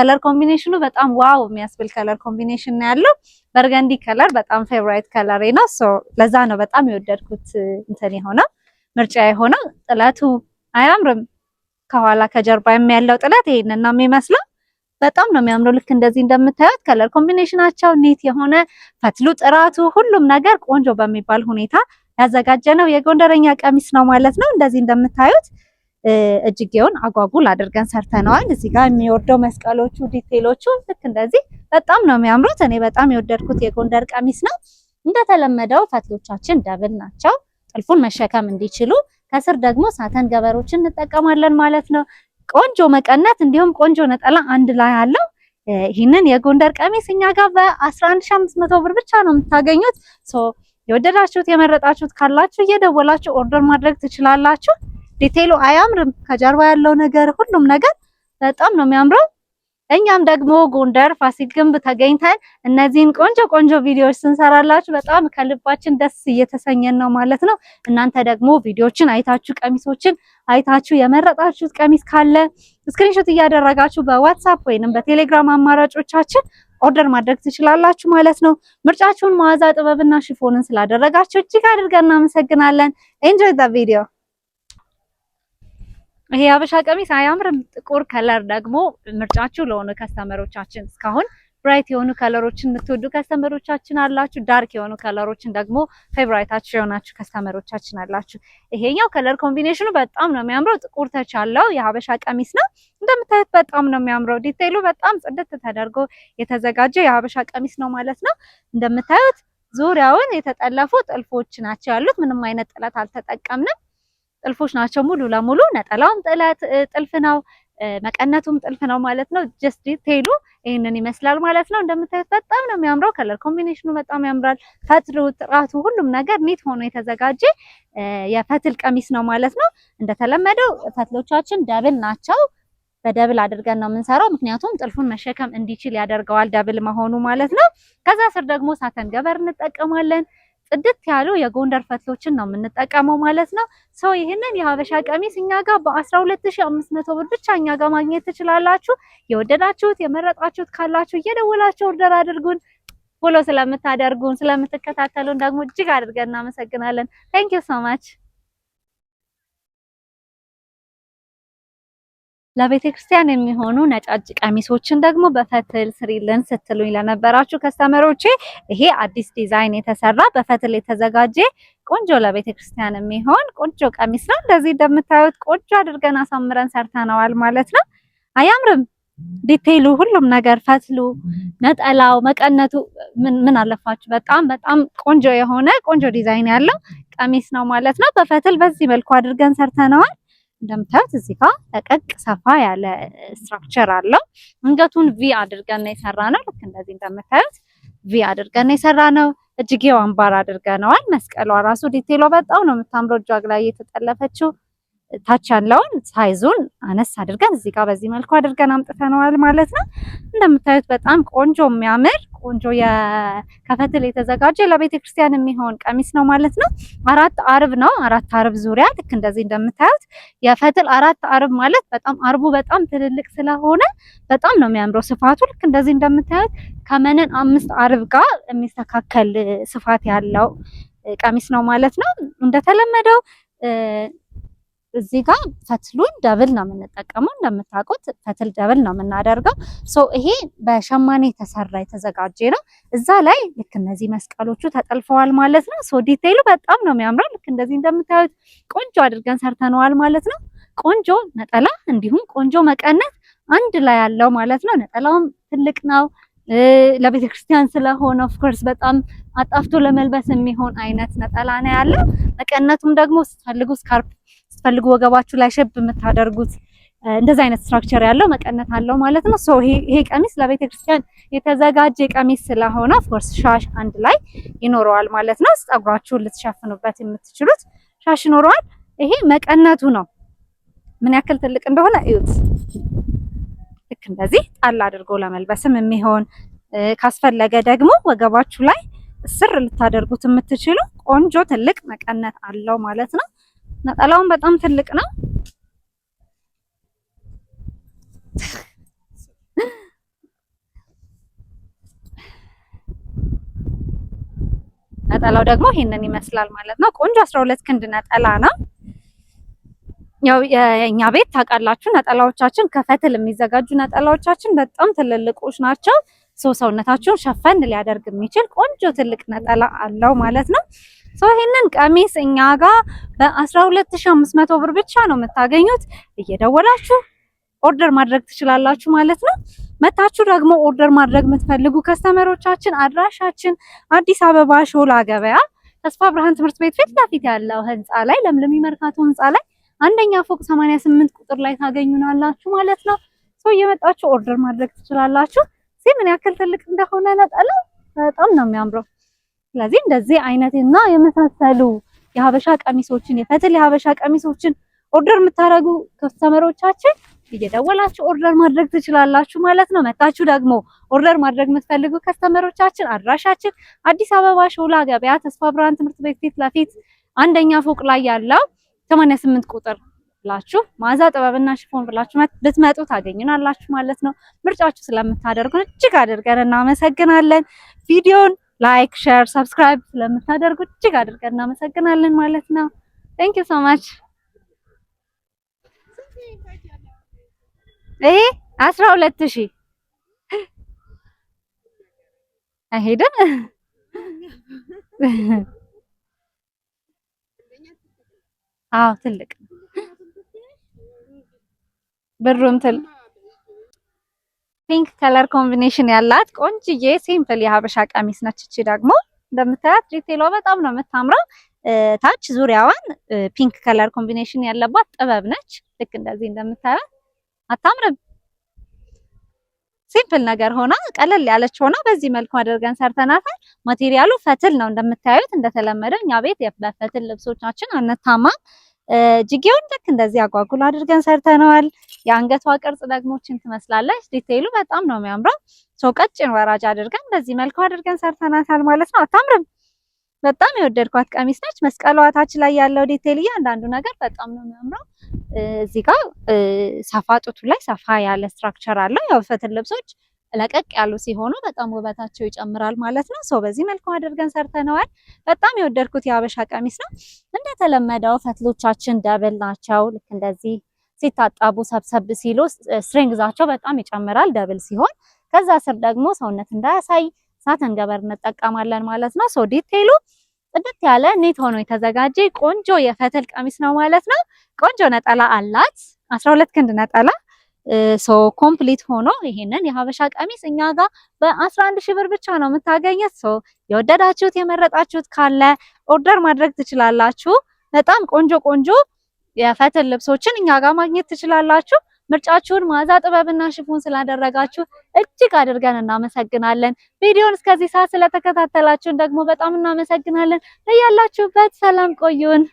ከለር ኮምቢኔሽኑ በጣም ዋው የሚያስብል ከለር ኮምቢኔሽን ነው ያለው። በርገንዲ ከለር በጣም ፌቨራይት ከለሬ ነው። ለዛ ነው በጣም የወደድኩት እንትን የሆነው ምርጫ የሆነው። ጥለቱ አያምርም? ከኋላ ከጀርባ ያለው ጥለት ይሄንን ነው የሚመስለው። በጣም ነው የሚያምረው። ልክ እንደዚህ እንደምታዩት ከለር ኮምቢኔሽናቸው ኒት የሆነ ፈትሉ፣ ጥራቱ፣ ሁሉም ነገር ቆንጆ በሚባል ሁኔታ ያዘጋጀነው የጎንደረኛ ቀሚስ ነው ማለት ነው። እንደዚህ እንደምታዩት እጅጌውን አጓጉል አድርገን ሰርተነዋል። እዚህ ጋር የሚወርደው መስቀሎቹ ዲቴሎቹ ልክ እንደዚህ በጣም ነው የሚያምሩት። እኔ በጣም የወደድኩት የጎንደር ቀሚስ ነው። እንደተለመደው ፈትሎቻችን ደብል ናቸው፣ ጥልፉን መሸከም እንዲችሉ። ከስር ደግሞ ሳተን ገበሮችን እንጠቀማለን ማለት ነው። ቆንጆ መቀነት እንዲሁም ቆንጆ ነጠላ አንድ ላይ አለው። ይህንን የጎንደር ቀሚስ እኛ ጋር በ11500 ብር ብቻ ነው የምታገኙት። የወደዳችሁት የመረጣችሁት ካላችሁ እየደወላችሁ ኦርደር ማድረግ ትችላላችሁ። ዲቴይሉ አያምርም? ከጀርባ ያለው ነገር ሁሉም ነገር በጣም ነው የሚያምረው። እኛም ደግሞ ጎንደር ፋሲል ግንብ ተገኝተን እነዚህን ቆንጆ ቆንጆ ቪዲዮዎች ስንሰራላችሁ በጣም ከልባችን ደስ እየተሰኘን ነው ማለት ነው። እናንተ ደግሞ ቪዲዮዎችን አይታችሁ ቀሚሶችን አይታችሁ የመረጣችሁት ቀሚስ ካለ ስክሪንሾት እያደረጋችሁ በዋትስአፕ ወይንም በቴሌግራም አማራጮቻችን ኦርደር ማድረግ ትችላላችሁ ማለት ነው። ምርጫችሁን መዓዛ ጥበብና ሽፎንን ስላደረጋችሁ እጅግ አድርገን እናመሰግናለን። ኤንጆይ ዘ ቪዲዮ። ይሄ አበሻ ቀሚስ አያምርም? ጥቁር ከለር ደግሞ ምርጫችሁ ለሆኑ ከስተመሮቻችን እስካሁን ብራይት የሆኑ ከለሮችን የምትወዱ ከስተመሮቻችን አላችሁ። ዳርክ የሆኑ ከለሮችን ደግሞ ፌቨራይታችሁ የሆናችሁ ከስተመሮቻችን አላችሁ። ይሄኛው ከለር ኮምቢኔሽኑ በጣም ነው የሚያምረው። ጥቁር ተች ያለው የሀበሻ ቀሚስ ነው። እንደምታዩት በጣም ነው የሚያምረው። ዲቴይሉ በጣም ጽድት ተደርጎ የተዘጋጀ የሀበሻ ቀሚስ ነው ማለት ነው። እንደምታዩት ዙሪያውን የተጠለፉ ጥልፎች ናቸው ያሉት። ምንም አይነት ጥለት አልተጠቀምንም። ጥልፎች ናቸው ሙሉ ለሙሉ። ነጠላውም ጥልፍ ነው፣ መቀነቱም ጥልፍ ነው ማለት ነው። ጀስት ዲቴይሉ ይሄንን ይመስላል ማለት ነው። እንደምታዩት በጣም ነው የሚያምረው። ከለር ኮምቢኔሽኑ በጣም ያምራል። ፈትሉ፣ ጥራቱ፣ ሁሉም ነገር ኒት ሆኖ የተዘጋጀ የፈትል ቀሚስ ነው ማለት ነው። እንደተለመደው ፈትሎቻችን ደብል ናቸው። በደብል አድርገን ነው የምንሰራው፣ ምክንያቱም ጥልፉን መሸከም እንዲችል ያደርገዋል ደብል መሆኑ ማለት ነው። ከዛ ስር ደግሞ ሳተን ገበር እንጠቀማለን። ጽድት ያሉ የጎንደር ፈትሎችን ነው የምንጠቀመው ማለት ነው። ይህንን የሀበሻ ቀሚስ እኛ ጋር በ12500 ብር ብቻ እኛ ጋር ማግኘት ትችላላችሁ። የወደዳችሁት የመረጣችሁት ካላችሁ እየደወላችሁ ኦርደር አድርጉን። ፎሎ ስለምታደርጉን ስለምትከታተሉን ደግሞ እጅግ አድርገን እናመሰግናለን። ታንክ ዩ ሶ ማች። ለቤተ ክርስቲያን የሚሆኑ ነጫጭ ቀሚሶችን ደግሞ በፈትል ስሪልን ስትሉኝ ለነበራችሁ ከስተመሮቼ ይሄ አዲስ ዲዛይን የተሰራ በፈትል የተዘጋጀ ቆንጆ ለቤተ ክርስቲያን የሚሆን ቆንጆ ቀሚስ ነው። እንደዚህ እንደምታዩት ቆንጆ አድርገን አሳምረን ሰርተነዋል ማለት ነው። አያምርም? ዲቴይሉ፣ ሁሉም ነገር፣ ፈትሉ፣ ነጠላው፣ መቀነቱ ምን አለፋችሁ በጣም በጣም ቆንጆ የሆነ ቆንጆ ዲዛይን ያለው ቀሚስ ነው ማለት ነው። በፈትል በዚህ መልኩ አድርገን ሰርተነዋል። እንደምታዩት እዚህ ጋር ለቀቅ ሰፋ ያለ ስትራክቸር አለው። አንገቱን ቪ አድርገን ነው የሰራነው። ልክ እንደዚህ እንደምታዩት ቪ አድርገን ነው የሰራነው። እጅጌው አምባር አድርገነዋል። መስቀሏ ራሱ ዲቴይሏ በጣም ነው የምታምረው። እጇ ላይ የተጠለፈችው ታች ያለውን ሳይዙን አነስ አድርገን እዚህ ጋር በዚህ መልኩ አድርገን አምጥተነዋል ማለት ነው። እንደምታዩት በጣም ቆንጆ የሚያምር ቆንጆ ከፈትል የተዘጋጀ ለቤተ ክርስቲያን የሚሆን ቀሚስ ነው ማለት ነው። 4 አርብ ነው። 4 አርብ ዙሪያ ልክ እንደዚህ እንደምታዩት የፈትል 4 አርብ ማለት በጣም አርቡ በጣም ትልልቅ ስለሆነ በጣም ነው የሚያምረው። ስፋቱ ልክ እንደዚህ እንደምታዩት ከመነን 5 አርብ ጋር የሚስተካከል ስፋት ያለው ቀሚስ ነው ማለት ነው። እንደተለመደው እዚህ ጋር ፈትሉን ደብል ነው የምንጠቀመው። እንደምታውቁት ፈትል ደብል ነው የምናደርገው። ይሄ በሸማኔ የተሰራ የተዘጋጀ ነው። እዛ ላይ ልክ እነዚህ መስቀሎቹ ተጠልፈዋል ማለት ነው። ዲቴይሉ በጣም ነው የሚያምረው። ልክ እንደዚህ እንደምታዩት ቆንጆ አድርገን ሰርተነዋል ማለት ነው። ቆንጆ ነጠላ እንዲሁም ቆንጆ መቀነት አንድ ላይ ያለው ማለት ነው። ነጠላውም ትልቅ ነው። ለቤተ ክርስቲያን ስለሆነ ኦፍ ኮርስ በጣም አጣፍቶ ለመልበስ የሚሆን አይነት ነጠላ ነው ያለው። መቀነቱም ደግሞ ስትፈልጉ ስካርፕ ስትፈልጉ ወገባችሁ ላይ ሸብ የምታደርጉት እንደዚህ አይነት ስትራክቸር ያለው መቀነት አለው ማለት ነው። ይሄ ቀሚስ ለቤተ ክርስቲያን የተዘጋጀ ቀሚስ ስለሆነ ኦፍ ኮርስ ሻሽ አንድ ላይ ይኖረዋል ማለት ነው። ፀጉራችሁን ልትሸፍኑበት የምትችሉት ሻሽ ይኖረዋል። ይሄ መቀነቱ ነው። ምን ያክል ትልቅ እንደሆነ እዩት። ልክ እንደዚህ ጣል አድርጎ ለመልበስም የሚሆን ካስፈለገ ደግሞ ወገባችሁ ላይ ስር ልታደርጉት የምትችሉ ቆንጆ ትልቅ መቀነት አለው ማለት ነው። ነጠላውን በጣም ትልቅ ነው። ነጠላው ደግሞ ይሄንን ይመስላል ማለት ነው። ቆንጆ 12 ክንድ ነጠላ ነው። ያው የኛ ቤት ታውቃላችሁ ነጠላዎቻችን ከፈትል የሚዘጋጁ ነጠላዎቻችን በጣም ትልልቆች ናቸው። ሰውነታቸውን ሸፈን ሊያደርግ የሚችል ቆንጆ ትልቅ ነጠላ አለው ማለት ነው። ይሄንን ቀሚስ እኛ ጋር በ12500 ብር ብቻ ነው የምታገኙት። እየደወላችሁ ኦርደር ማድረግ ትችላላችሁ ማለት ነው። መታችሁ ደግሞ ኦርደር ማድረግ የምትፈልጉ ከስተመሮቻችን አድራሻችን አዲስ አበባ ሾላ ገበያ ተስፋ ብርሃን ትምህርት ቤት ፊት ለፊት ያለው ህንፃ ላይ ለምለም መርካቶ ህንፃ ላይ አንደኛ ፎቅ 88 ቁጥር ላይ ታገኙናላችሁ ማለት ነው። እየመጣችሁ ኦርደር ማድረግ ትችላላችሁ። ምን ያክል ትልቅ እንደሆነ ነጠላው በጣም ነው የሚያምረው። ስለዚህ እንደዚህ አይነትና የመሳሰሉ የሀበሻ ቀሚሶችን የፈትል የሀበሻ ቀሚሶችን ኦርደር የምታረጉ ከስተመሮቻችን እየደወላችሁ ኦርደር ማድረግ ትችላላችሁ ማለት ነው። መታችሁ ደግሞ ኦርደር ማድረግ የምትፈልጉ ከስተመሮቻችን አድራሻችን አዲስ አበባ ሾላ ገበያ ተስፋ ብርሃን ትምህርት ቤት ፊት ለፊት አንደኛ ፎቅ ላይ ያለው 88 ቁጥር ብላችሁ ማዛ ጥበብና ሽፎን ብላችሁ ብትመጡ ታገኙናላችሁ ማለት ነው። ምርጫችሁ ስለምታደርጉን እጅግ አድርገን እናመሰግናለን። ቪዲዮን ላይክ፣ ሼር፣ ሰብስክራይብ ስለምታደርጉ እጅግ አድርገን እናመሰግናለን ማለት ነው። ቴንክ ዩ ሶ ማች። ይሄ 12000 አይሄድም። አዎ ትልቅ ብሩም ፒንክ ከለር ኮምቢኔሽን ያላት ቆንጅዬ ሲምፕል የሀበሻ ቀሚስ ነች። እቺ ደግሞ እንደምታያት ዲቴሏ በጣም ነው የምታምረው። ታች ዙሪያዋን ፒንክ ከለር ኮምቢኔሽን ያለባት ጥበብ ነች። ልክ እንደዚህ እንደምታያት አታምርም? ሲምፕል ነገር ሆና ቀለል ያለች ሆና በዚህ መልኩ አድርገን ሰርተናታል። ማቴሪያሉ ፈትል ነው እንደምታዩት። እንደተለመደው እኛ ቤት የፈትል ልብሶቻችን አንታማም። ጅጌውን ልክ እንደዚህ አጓጉል አድርገን ሰርተነዋል። የአንገቷ ቅርጽ ደግሞ ችን ትመስላለች። ዲቴይሉ በጣም ነው የሚያምረው። ቀጭን ወራጅ አድርገን በዚህ መልኩ አድርገን ሰርተናታል ማለት ነው። አታምርም? በጣም የወደድኳት ቀሚስ ነች። መስቀሏ ታች ላይ ያለው ዲቴይል እያንዳንዱ ነገር በጣም ነው የሚያምረው። እዚህ ጋር ሰፋ ጡቱ ላይ ሰፋ ያለ ስትራክቸር አለው። ያው ፈትል ልብሶች ለቀቅ ያሉ ሲሆኑ በጣም ውበታቸው ይጨምራል ማለት ነው። በዚህ መልኩ አድርገን ሰርተነዋል። በጣም የወደድኩት የሀበሻ ቀሚስ ነው። እንደተለመደው ፈትሎቻችን ደብል ናቸው። ልክ እንደዚህ ሲታጣቡ ሰብሰብ ሲሉ ስትሪንግዛቸው በጣም ይጨምራል ደብል ሲሆን። ከዛ ስር ደግሞ ሰውነት እንዳያሳይ ሳተን ገበር እንጠቀማለን ማለት ነው። ዲቴይሉ ጥድት ያለ ኔት ሆኖ የተዘጋጀ ቆንጆ የፈትል ቀሚስ ነው ማለት ነው። ቆንጆ ነጠላ አላት 12 ክንድ ነጠላ ኮምፕሊት ሆኖ ይሄንን የሀበሻ ቀሚስ እኛ ጋር በ11000 ብር ብቻ ነው የምታገኙት። የወደዳችሁት የመረጣችሁት ካለ ኦርደር ማድረግ ትችላላችሁ። በጣም ቆንጆ ቆንጆ የፈትል ልብሶችን እኛ ጋር ማግኘት ትችላላችሁ። ምርጫችሁን ማዛ ጥበብና ሽፎን ስላደረጋችሁ እጅግ አድርገን እናመሰግናለን። ቪዲዮውን እስከዚህ ሰዓት ስለተከታተላችሁን ደግሞ በጣም እናመሰግናለን። በያላችሁበት ሰላም ቆዩን።